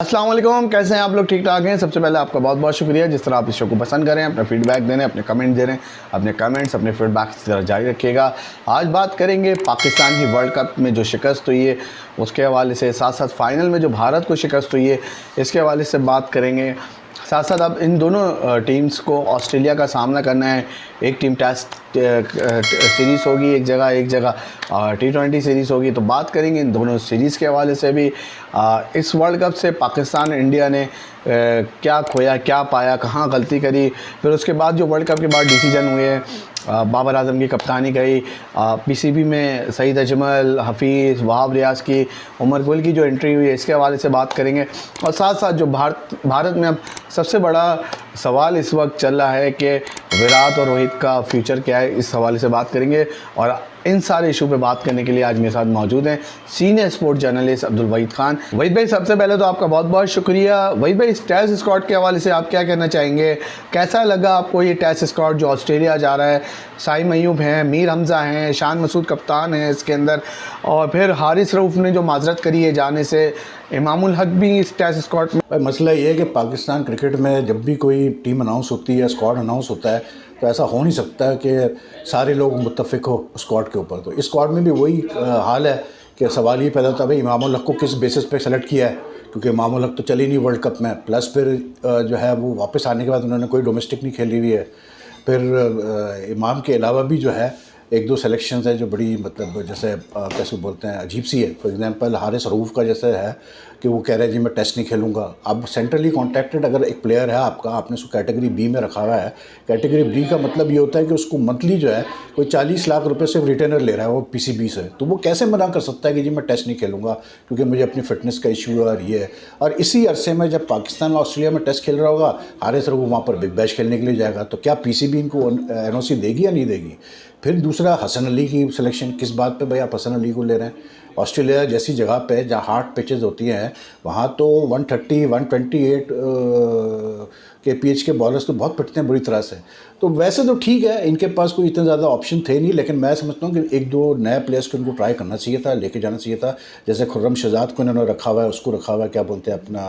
अस्सलाम वालेकुम, कैसे हैं आप लोग? ठीक ठाक हैं? सबसे पहले आपका बहुत बहुत शुक्रिया जिस तरह आप इस शो को पसंद करें, अपना फीडबैक दे रहे हैं, अपने कमेंट दे रहे हैं। अपने कमेंट्स अपने फीडबैक इस तरह जारी रखिएगा। आज बात करेंगे पाकिस्तान की वर्ल्ड कप में जो शिकस्त हुई है उसके हवाले से, साथ साथ फाइनल में जो भारत को शिकस्त हुई है इसके हवाले से बात करेंगे। साथ साथ अब इन दोनों टीम्स को ऑस्ट्रेलिया का सामना करना है। एक टीम टेस्ट सीरीज़ होगी एक जगह T20 सीरीज़ होगी, तो बात करेंगे इन दोनों सीरीज़ के हवाले से भी। इस वर्ल्ड कप से पाकिस्तान इंडिया ने क्या खोया, क्या पाया, कहाँ गलती करी, फिर उसके बाद जो वर्ल्ड कप के बाद डिसीजन हुए, बाबर आजम की कप्तानी गई, पीसीबी में सईद अजमल, हफीज़, वहाब रियाज की, उमर गुल की जो एंट्री हुई है इसके हवाले से बात करेंगे। और साथ साथ जो भारत में अब सबसे बड़ा सवाल इस वक्त चल रहा है कि विराट और रोहित का फ्यूचर क्या है, इस हवाले से बात करेंगे। और इन सारे इशू पे बात करने के लिए आज मेरे साथ मौजूद हैं senior sport journalist Abdul Waheed Khan. Waheed भाई, सबसे पहले तो आपका बहुत बहुत शुक्रिया। वहीद भाई, इस टेस्ट स्क्वाड के हवाले से आप क्या कहना चाहेंगे? कैसा लगा आपको ये टेस्ट स्क्वाड जो ऑस्ट्रेलिया जा रहा है? साइम अयूब हैं, मीर हमज़ा हैं, शान मसूद कप्तान हैं इसके अंदर, और फिर हारिस रऊफ़ ने जो माजरत करी है जाने से, इमामुल हक भी इस टेस्ट स्क्वाड में। भाई मसला ये है कि पाकिस्तान क्रिकेट में जब भी कोई टीम अनाउंस होती है, स्क्वाड अनाउंस होता है, तो ऐसा हो नहीं सकता कि सारे लोग मुत्तफिक हो स्क्वाड के ऊपर। तो इस स्क्वाड में भी वही हाल है कि सवाल ये पैदा होता है भाई इमामुल हक को किस बेसिस पे सेलेक्ट किया है, क्योंकि इमामुल हक तो चली नहीं वर्ल्ड कप में, प्लस फिर जो है वो वापस आने के बाद उन्होंने कोई डोमेस्टिक नहीं खेली हुई है। फिर इमाम के अलावा भी जो है एक दो सिलेक्शंस है जो बड़ी मतलब जैसे कैसे बोलते हैं अजीब सी है। फॉर एग्जांपल हारिस रऊफ़ का जैसे है कि वो कह रहे हैं जी मैं टेस्ट नहीं खेलूँगा। अब सेंट्रली कॉन्ट्रैक्टेड अगर एक प्लेयर है आपका, आपने उसको कैटेगरी बी में रखा हुआ है, कैटेगरी बी का मतलब ये होता है कि उसको मंथली जो है कोई 40 लाख रुपए सिर्फ रिटेनर ले रहा है वो पीसीबी से, तो वो कैसे मना कर सकता है कि जी मैं टेस्ट नहीं खेलूँगा क्योंकि मुझे अपनी फिटनेस का इशू है और ये है। और इसी अरसे में जब पाकिस्तान और ऑस्ट्रेलिया में टेस्ट खेल रहा होगा, हारिस रऊफ़ वहाँ पर बिग बैश खेलने के लिए जाएगा, तो क्या पीसीबी इनको एनओसी देगी या नहीं देगी? फिर दूसरा हसन अली की सिलेक्शन, किस बात पे भाई आप हसन अली को ले रहे हैं? ऑस्ट्रेलिया जैसी जगह पे जहाँ हार्ड पिचेस होती हैं वहाँ तो 130 128 के पीएच के बॉलर्स तो बहुत पिटते हैं बुरी तरह से। तो वैसे तो ठीक है, इनके पास कोई इतने ज़्यादा ऑप्शन थे नहीं, लेकिन मैं समझता हूँ कि एक दो नए प्लेयर्स को इनको ट्राई करना चाहिए था, लेके जाना चाहिए था। जैसे खुर्रम शहजाद को इन्होंने रखा हुआ है, उसको रखा हुआ है, क्या बोलते हैं अपना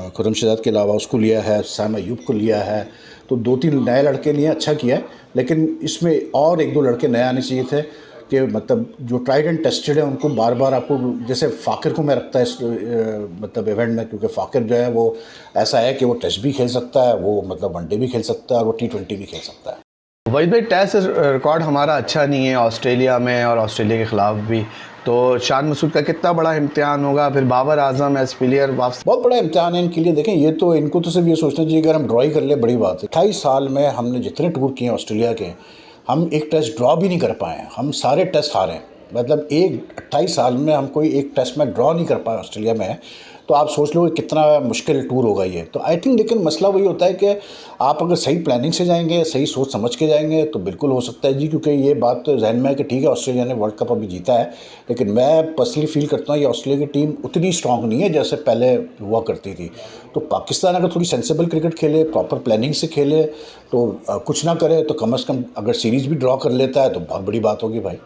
खुर्रम शहजाद के अलावा उसको लिया है, साइम अयूब को लिया है, तो दो तीन नए लड़के लिए अच्छा किया है। लेकिन इसमें और एक दो लड़के नए आने चाहिए थे कि मतलब जो ट्राइड एंड टेस्टेड है उनको बार बार आपको, जैसे फ़ाकिर को मैं रखता है इस मतलब इवेंट में, क्योंकि फ़ाकिर जो है वो ऐसा है कि वो टेस्ट भी खेल सकता है, वो मतलब वनडे भी खेल सकता है और वो T20 भी खेल सकता है। वहीद भाई, टेस्ट रिकॉर्ड हमारा अच्छा नहीं है ऑस्ट्रेलिया में और ऑस्ट्रेलिया के ख़िलाफ़ भी, तो शान मसूद का कितना बड़ा इम्तिहान होगा? फिर बाबर आजम एज प्लेयर वापस, बहुत बड़ा इम्तिहान है इनके लिए। देखें, ये तो इनको तो सिर्फ ये सोचना चाहिए अगर हम ड्रॉ ही कर ले बड़ी बात है। 28 साल में हमने जितने टूर किए ऑस्ट्रेलिया के, हम एक टेस्ट ड्रॉ भी नहीं कर पाए, हम सारे टेस्ट हारे। मतलब 28 साल में हम कोई एक टेस्ट में ड्रॉ नहीं कर पाए ऑस्ट्रेलिया में, तो आप सोच लो कि कितना मुश्किल टूर होगा ये। तो आई थिंक, लेकिन मसला वही होता है कि आप अगर सही प्लानिंग से जाएंगे, सही सोच समझ के जाएंगे तो बिल्कुल हो सकता है जी, क्योंकि ये बात तो जहन में है कि ठीक है ऑस्ट्रेलिया ने वर्ल्ड कप अभी जीता है, लेकिन मैं पर्सनली फील करता हूँ ये ऑस्ट्रेलिया की टीम उतनी स्ट्रांग नहीं है जैसे पहले हुआ करती थी। तो पाकिस्तान अगर थोड़ी सेंसिबल क्रिकेट खेले, प्रॉपर प्लानिंग से खेले, तो कुछ ना करे तो कम से कम अगर सीरीज़ भी ड्रॉ कर लेता है तो बहुत बड़ी बात होगी भाई।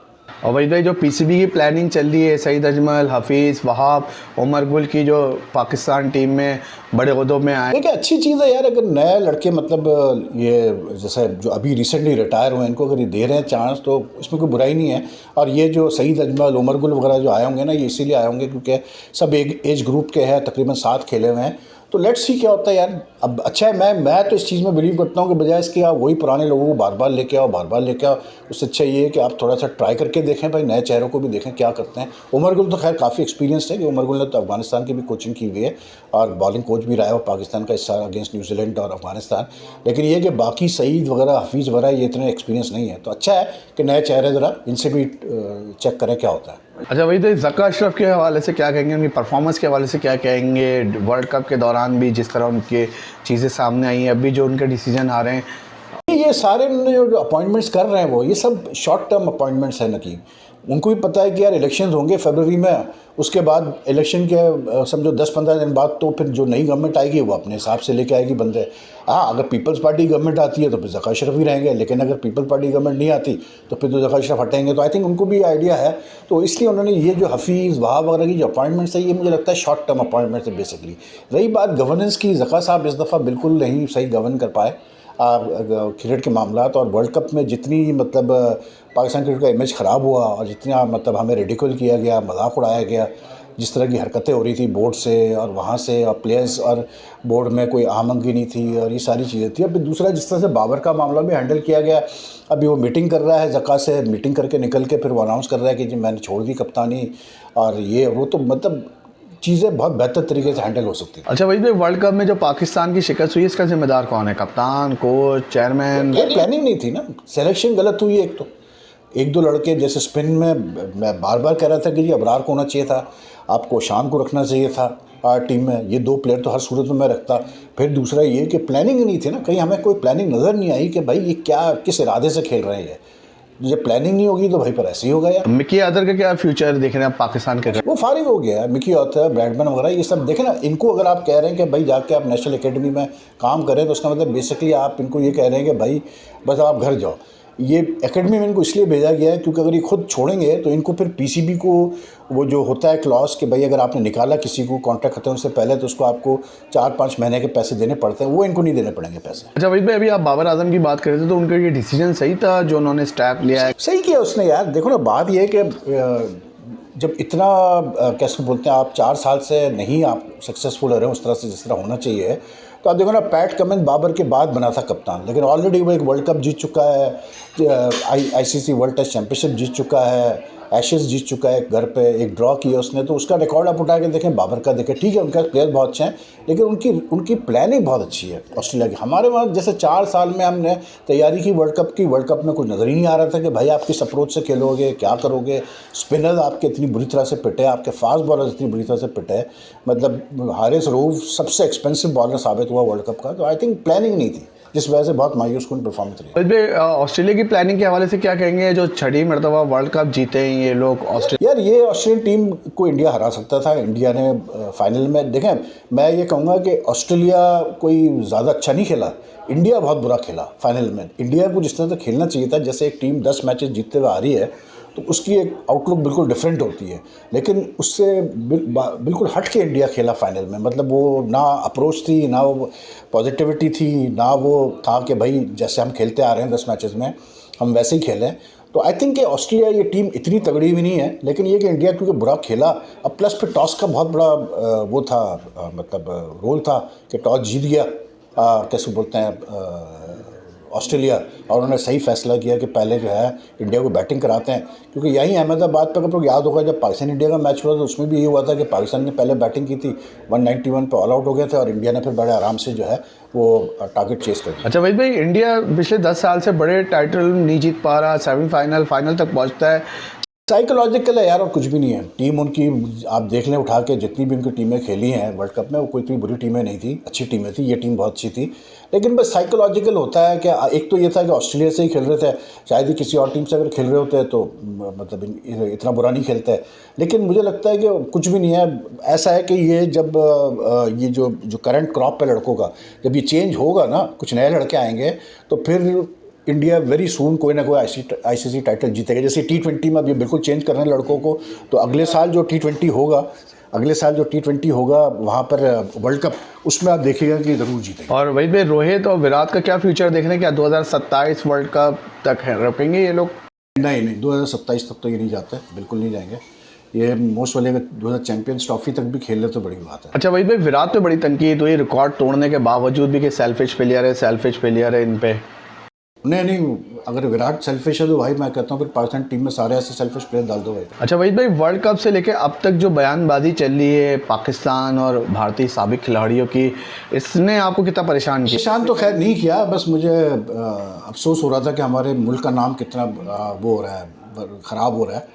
और वही भाई जो पीसीबी की प्लानिंग चल रही है, सईद अजमल, हफीज़, वहाब, उमर गुल की जो पाकिस्तान टीम में बड़े ओहदों में आए, देखिए अच्छी चीज़ है यार, अगर नए लड़के मतलब ये जैसे जो अभी रिसेंटली रिटायर हुए हैं इनको अगर ये दे रहे हैं चांस तो इसमें कोई बुराई नहीं है। और ये जो सईद अजमल, उमर गुल वगैरह जो आए होंगे ना, ये इसीलिए आए होंगे क्योंकि सब एक एज ग्रुप के हैं, तकरीबन 7 खेले हुए हैं। तो लेट्स सी क्या होता है यार। अब अच्छा है, मैं तो इस चीज़ में बिलीव करता हूँ कि बजाय इसके आप वही पुराने लोगों को बार बार लेके आओ, बार बार लेके आओ, उससे अच्छा ये है कि आप थोड़ा सा ट्राई करके देखें भाई, नए चेहरों को भी देखें क्या करते हैं। उमर गुल तो खैर काफ़ी एक्सपीरियंस है कि उमर गुल ने तो अफगानिस्तान की भी कोचिंग की हुई है और बॉलिंग कोच भी रहा है पाकिस्तान का इस साल अगेंस्ट न्यूजीलैंड और अफगानिस्तान। लेकिन ये कि बाकी सईद वगैरह, हफीज़ वगैरह ये इतने एक्सपीरियंस नहीं है, तो अच्छा है कि नए चेहरे ज़रा इनसे भी चेक करें क्या होता है। अच्छा वही तो ज़का अशरफ के हवाले से क्या कहेंगे, उनकी परफॉर्मेंस के हवाले से क्या कहेंगे? वर्ल्ड कप के दौरान भी जिस तरह उनकी चीज़ें सामने आई हैं, अभी जो उनके डिसीजन आ रहे हैं, ये सारे जो अपॉइंटमेंट्स कर रहे हैं वो ये सब शॉर्ट टर्म अपॉइंटमेंट्स है ना कि उनको भी पता है कि यार इलेक्शन होंगे फरवरी में, उसके बाद इलेक्शन के समझो 10-15 दिन बाद तो फिर जो नई गवर्नमेंट आएगी वो अपने हिसाब से लेके आएगी बंदे। हाँ, अगर पीपल्स पार्टी गवर्नमेंट आती है तो फिर ज़का अशरफ ही रहेंगे, लेकिन अगर पीपल पार्टी गवर्नमेंट नहीं आती तो फिर तो ज़का अशरफ हटेंगे। तो आई थिंक उनको भी आइडिया है, तो इसलिए उन्होंने ये जो हफीज़ वहाब वगैरह की जो अपॉइंटमेंट्स है, ये मुझे लगता है शॉर्ट टर्म अपॉइंटमेंट्स है बेसिकली। रही बात गवर्नेंस की, ज़का साहब इस दफ़ा बिल्कुल नहीं सही गवर्न कर पाए क्रिकेट के मामलात, और वर्ल्ड कप में जितनी मतलब पाकिस्तान क्रिकेट का इमेज ख़राब हुआ और जितना मतलब हमें रिडिकुल किया गया, मजाक उड़ाया गया, जिस तरह की हरकतें हो रही थी बोर्ड से और वहाँ से और प्लेयर्स और बोर्ड में कोई आमंगी नहीं थी और ये सारी चीज़ें थी। अब दूसरा जिस तरह से बाबर का मामला भी हैंडल किया गया, अभी वो मीटिंग कर रहा है ज़का से, मीटिंग करके निकल के फिर वो अनाउंस कर रहा है कि जी मैंने छोड़ दी कप्तानी, और ये वो तो मतलब चीज़ें बहुत बेहतर तरीके से हैंडल हो सकती हैं। अच्छा वही भाई, वर्ल्ड कप में जो पाकिस्तान की शिकस्त हुई इसका जिम्मेदार कौन है? कप्तान, कोच, चेयरमैन? ये प्लानिंग नहीं थी ना, सिलेक्शन गलत हुई एक तो। एक दो लड़के जैसे स्पिन में मैं बार बार कह रहा था कि जी अबरार को होना चाहिए था, आपको शाम को रखना चाहिए था टीम में, ये दो प्लेयर तो हर सूरत में मैं रखता। फिर दूसरा ये कि प्लानिंग नहीं थी ना, कहीं हमें कोई प्लानिंग नज़र नहीं आई कि भाई ये क्या किस इरादे से खेल रहे हैं। जब प्लानिंग नहीं होगी तो भाई पर ऐसे ही होगा यार। मिकी आदर का क्या फ्यूचर देख रहे हैं आप पाकिस्तान के? वो फारिग हो गया है, मिकी ऑथर, ब्रैडमैन वगैरह ये सब देखें ना। इनको अगर आप कह रहे हैं कि भाई जाके आप नेशनल एकेडमी में काम करें, तो उसका मतलब बेसिकली आप इनको ये कह रहे हैं कि भाई बस आप घर जाओ। ये एकेडमी में इनको इसलिए भेजा गया है क्योंकि अगर ये खुद छोड़ेंगे तो इनको फिर पीसीबी को वो जो होता है क्लॉज कि भाई अगर आपने निकाला किसी को कॉन्ट्रैक्ट खत्म होने से पहले तो उसको आपको 4-5 महीने के पैसे देने पड़ते हैं, वो इनको नहीं देने पड़ेंगे पैसे। अच्छा वही भाई, अभी आप बाबर आजम की बात कर रहे थे, तो उनका ये डिसीजन सही था जो उन्होंने स्टेप लिया है? सही किया उसने यार। देखो ना, बात ये है कि जब इतना कैसे बोलते हैं आप 4 साल से नहीं आप सक्सेसफुल हो रहे हैं उस तरह से जिस तरह होना चाहिए, तो आप देखो ना, पैट कमिंस बाबर के बाद बना था कप्तान, लेकिन ऑलरेडी वो एक वर्ल्ड कप जीत चुका है, आईसीसी वर्ल्ड टेस्ट चैंपियनशिप जीत चुका है, एशेज़ जीत चुका है घर पे, एक ड्रॉ किया उसने। तो उसका रिकॉर्ड आप उठा के देखें, बाबर का देखें, ठीक है उनका प्लेयर बहुत अच्छे हैं, लेकिन उनकी प्लानिंग बहुत अच्छी है ऑस्ट्रेलिया की। हमारे वहाँ जैसे 4 साल में हमने तैयारी की वर्ल्ड कप की, वर्ल्ड कप में कुछ नज़र ही नहीं आ रहा था कि भाई आप किस अप्रोच से खेलोगे, क्या करोगे। स्पिनर आपके इतनी बुरी तरह से पिटे, आपके फास्ट बॉलर इतनी बुरी तरह से पिटे, मतलब हारिस रऊफ सबसे एक्सपेंसिव बॉलर साबित हुआ वर्ल्ड कप का। तो आई थिंक प्लानिंग नहीं थी, जिस वजह से बहुत मायूस कुन परफॉर्मेंस रही। भाई ऑस्ट्रेलिया की प्लानिंग के हवाले से क्या कहेंगे, जो 6वीं मरतबा वर्ल्ड कप जीते हैं ये लोग ऑस्ट्रेलिया? यार ये ऑस्ट्रेलियन टीम को इंडिया हरा सकता था। इंडिया ने फाइनल में, देखें मैं ये कहूँगा कि ऑस्ट्रेलिया कोई ज़्यादा अच्छा नहीं खेला, इंडिया बहुत बुरा खेला फाइनल में। इंडिया को जिस तरह से खेलना चाहिए था, जैसे एक टीम 10 मैचेस जीतते हुए आ रही है तो उसकी एक आउटलुक बिल्कुल डिफरेंट होती है, लेकिन उससे बिल्कुल हट के इंडिया खेला फाइनल में। मतलब वो ना अप्रोच थी, ना वो पॉजिटिविटी थी, ना वो था कि भाई जैसे हम खेलते आ रहे हैं 10 मैचेस में हम वैसे ही खेलें। तो आई थिंक कि ऑस्ट्रेलिया ये टीम इतनी तगड़ी भी नहीं है, लेकिन ये कि इंडिया क्योंकि बुरा खेला, अब प्लस फिर टॉस का बहुत बड़ा वो था, मतलब रोल था कि टॉस जीत गया कैसे बोलते हैं ऑस्ट्रेलिया, और उन्होंने सही फैसला किया कि पहले जो है इंडिया को बैटिंग कराते हैं। क्योंकि यहीं अहमदाबाद पर अगर याद होगा जब पाकिस्तान इंडिया का मैच हुआ तो उसमें भी ये हुआ था कि पाकिस्तान ने पहले बैटिंग की थी, 191 पे ऑल आउट हो गए थे, और इंडिया ने फिर बड़े आराम से जो है वो टारगेट चेस कर दिया। अच्छा वही भाई, इंडिया पिछले 10 साल से बड़े टाइटल नहीं जीत पा रहा, सेमीफाइनल फाइनल तक पहुँचता है। साइकोलॉजिकल है यार, और कुछ भी नहीं है। टीम उनकी आप देख लें उठा के, जितनी भी उनकी टीमें खेली हैं वर्ल्ड कप में, वो कोई इतनी बुरी टीमें नहीं थी, अच्छी टीमें थी। ये टीम बहुत अच्छी थी, लेकिन बस साइकोलॉजिकल होता है कि एक तो ये था कि ऑस्ट्रेलिया से ही खेल रहे थे, शायद ही किसी और टीम से अगर खेल रहे होते तो मतलब इतना बुरा नहीं खेलते। लेकिन मुझे लगता है कि कुछ भी नहीं है। ऐसा है कि ये जब ये जो करंट क्रॉप है लड़कों का, जब ये चेंज होगा ना, कुछ नए लड़के आएंगे, तो फिर इंडिया वेरी सून कोई ना कोई आईसीसी टाइटल जीतेगा। जैसे T20 में अब ये बिल्कुल चेंज कर रहे हैं लड़कों को, तो अगले साल जो T20 होगा वहाँ पर वर्ल्ड कप, उसमें आप देखिएगा कि ज़रूर जीतेंगे। और वही पे रोहित और विराट का क्या फ्यूचर देख रहे हैं? क्या 2027 वर्ल्ड कप तक रखेंगे ये लोग? नहीं 2027 तक तो ये नहीं जाते, बिल्कुल नहीं जाएंगे। ये मोस्ट वाले 2000 चैंपियंस ट्रॉफी तक भी खेल ले तो बड़ी बात है। अच्छा वही भाई, विराट पे बड़ी तनकीद हुई रिकॉर्ड तोड़ने के बावजूद भी कि सेल्फिश फेलियर है इन पे। नहीं, अगर विराट सेल्फिश है तो भाई मैं कहता हूँ फिर पाकिस्तान टीम में सारे ऐसे सेल्फिश प्लेयर डाल दो भाई। अच्छा वही भाई, वर्ल्ड कप से लेके अब तक जो बयानबाजी चल रही है पाकिस्तान और भारतीय साबिक खिलाड़ियों की, इसने आपको कितना परेशान किया? परेशान तो खैर नहीं किया, बस मुझे अफसोस हो रहा था कि हमारे मुल्क का नाम कितना वो हो रहा है, ख़राब हो रहा है।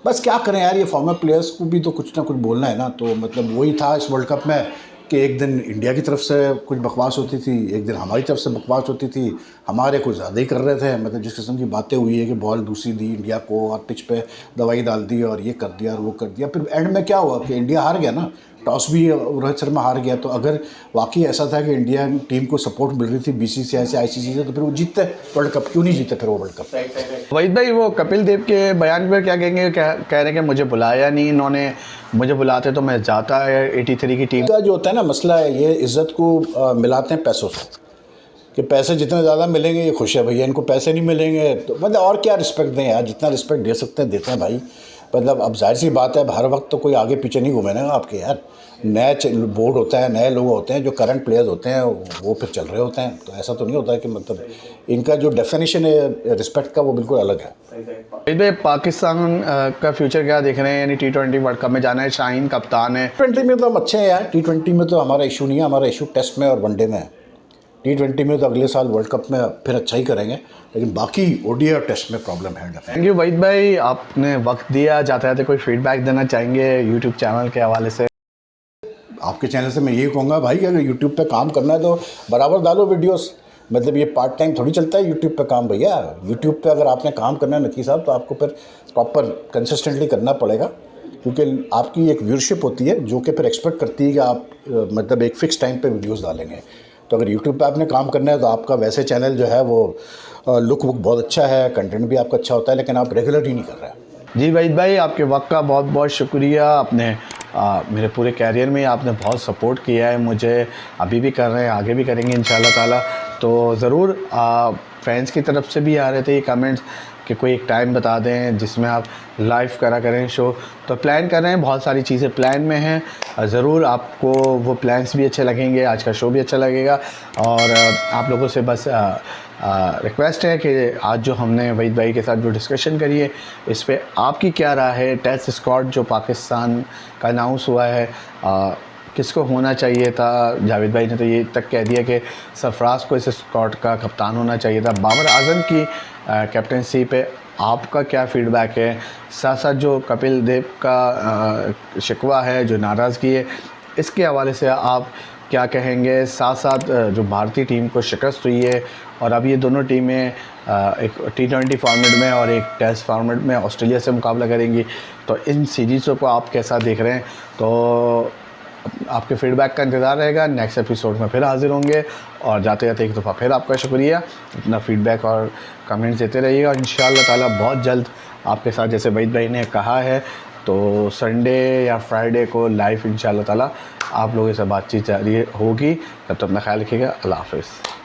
बस क्या करें यार, ये फॉर्मर प्लेयर्स को भी तो कुछ ना कुछ बोलना है ना। तो मतलब वही था इस वर्ल्ड कप में कि एक दिन इंडिया की तरफ से कुछ बकवास होती थी, एक दिन हमारी तरफ से बकवास होती थी, हमारे कुछ ज़्यादा ही कर रहे थे। मतलब जिस किस्म की बातें हुई है कि बॉल दूसरी दी इंडिया को और पिच पे दवाई डाल दी और ये कर दिया और वो कर दिया, फिर एंड में क्या हुआ कि इंडिया हार गया ना, टॉस भी रोहित शर्मा हार गया। तो अगर वाकई ऐसा था कि इंडियन टीम को सपोर्ट मिल रही थी BCCI से ICC से, तो फिर वो जीतते वर्ल्ड कप, क्यों नहीं जीते फिर वो वर्ल्ड कप। वहीद भाई, वो कपिल देव के बयान पर क्या कहेंगे? कह रहे हैं कि मुझे बुलाया नहीं इन्होंने, मुझे बुलाते तो मैं जाता है 83 की टीम का जो होता है ना मसला है, ये इज़्ज़त को मिलाते हैं पैसों से, कि पैसे जितने ज़्यादा मिलेंगे ये खुश है भैया, इनको पैसे नहीं मिलेंगे तो मतलब और क्या रिस्पेक्ट दें यार, जितना रिस्पेक्ट दे सकते हैं देते हैं भाई। मतलब अब जाहिर सी बात है, हर वक्त तो कोई आगे पीछे नहीं घूमेगा आपके यार, नए बोर्ड होता है, नए लोग होते हैं, जो करंट प्लेयर्स होते हैं वो फिर चल रहे होते हैं। तो ऐसा तो नहीं होता है कि मतलब इनका जो डेफिनेशन है रिस्पेक्ट का वो बिल्कुल अलग है। वहीद भाई, पाकिस्तान का फ्यूचर क्या देख रहे हैं? यानी T20 वर्ल्ड कप में जाना है, शाहीन कप्तान है। T20 में तो हम अच्छे हैं यार, T20 में तो हमारा इशू नहीं है, हमारा इशू टेस्ट में और वनडे में है। T20 में तो अगले साल वर्ल्ड कप में फिर अच्छा ही करेंगे, लेकिन बाकी ODI और टेस्ट में प्रॉब्लम है। थैंक यू वहीद भाई, आपने वक्त दिया। जाते जाते कोई फीडबैक देना चाहेंगे यूट्यूब चैनल के हवाले से? आपके चैनल से मैं यही कहूँगा भाई कि अगर यूट्यूब पे काम करना है तो बराबर डालो वीडियोस। मतलब ये पार्ट टाइम थोड़ी चलता है यूट्यूब पे काम भैया। यूट्यूब पे अगर आपने काम करना है नकी साहब, तो आपको फिर प्रॉपर कंसिस्टेंटली करना पड़ेगा, क्योंकि आपकी एक व्यूअरशिप होती है जो कि फिर एक्सपेक्ट करती है कि आप मतलब एक फ़िक्स टाइम पे वीडियोस डालेंगे। तो अगर यूट्यूब पे आपने काम करना है तो आपका वैसे चैनल जो है वो लुक वुक बहुत अच्छा है, कंटेंट भी आपका अच्छा होता है, लेकिन आप रेगुलर ही नहीं कर रहे हैं। जी वहीद भाई, आपके वक्त का बहुत बहुत शुक्रिया। आपने मेरे पूरे कैरियर में आपने बहुत सपोर्ट किया है मुझे, अभी भी कर रहे हैं, आगे भी करेंगे इंशाल्लाह ताला। तो ज़रूर फैंस की तरफ से भी आ रहे थे ये कमेंट्स कि कोई एक टाइम बता दें जिसमें आप लाइव करा करें शो। तो प्लान कर रहे हैं, बहुत सारी चीज़ें प्लान में हैं। ज़रूर आपको वो प्लान्स भी अच्छे लगेंगे, आज का शो भी अच्छा लगेगा। और आप लोगों से बस रिक्वेस्ट है कि आज जो हमने वहीद भाई के साथ जो डिस्कशन करी है, इस पे आपकी क्या राय है? टेस्ट स्क्वाड जो पाकिस्तान का अनाउंस हुआ है, किसको होना चाहिए था? जावेद भाई ने तो ये तक कह दिया कि सरफराज को इस स्क्वाड का कप्तान होना चाहिए था। बाबर आजम की कैप्टनसी पे आपका क्या फ़ीडबैक है? साथ साथ जो कपिल देव का शिकवा है, जो नाराज़गी है, इसके हवाले से आप क्या कहेंगे? साथ साथ जो भारतीय टीम को शिकस्त हुई है और अब ये दोनों टीमें एक T20 फॉर्मेट में और एक टेस्ट फॉर्मेट में ऑस्ट्रेलिया से मुकाबला करेंगी, तो इन सीरीज़ों को आप कैसा देख रहे हैं? तो आपके फ़ीडबैक का इंतज़ार रहेगा। नेक्स्ट एपिसोड में फिर हाज़िर होंगे। और जाते जाते एक दफ़ा फिर आपका शुक्रिया, इतना फ़ीडबैक और कमेंट्स देते रहिएगा। इंशाअल्लाह ताला बहुत जल्द आपके साथ, जैसे वहीद भाई ने कहा है, तो संडे या फ्राइडे को लाइव इंशाअल्लाह ताला आप लोगों से बातचीत जारी होगी। तब तक अपना ख्याल रखिएगा। अल्लाह हाफ़िज़।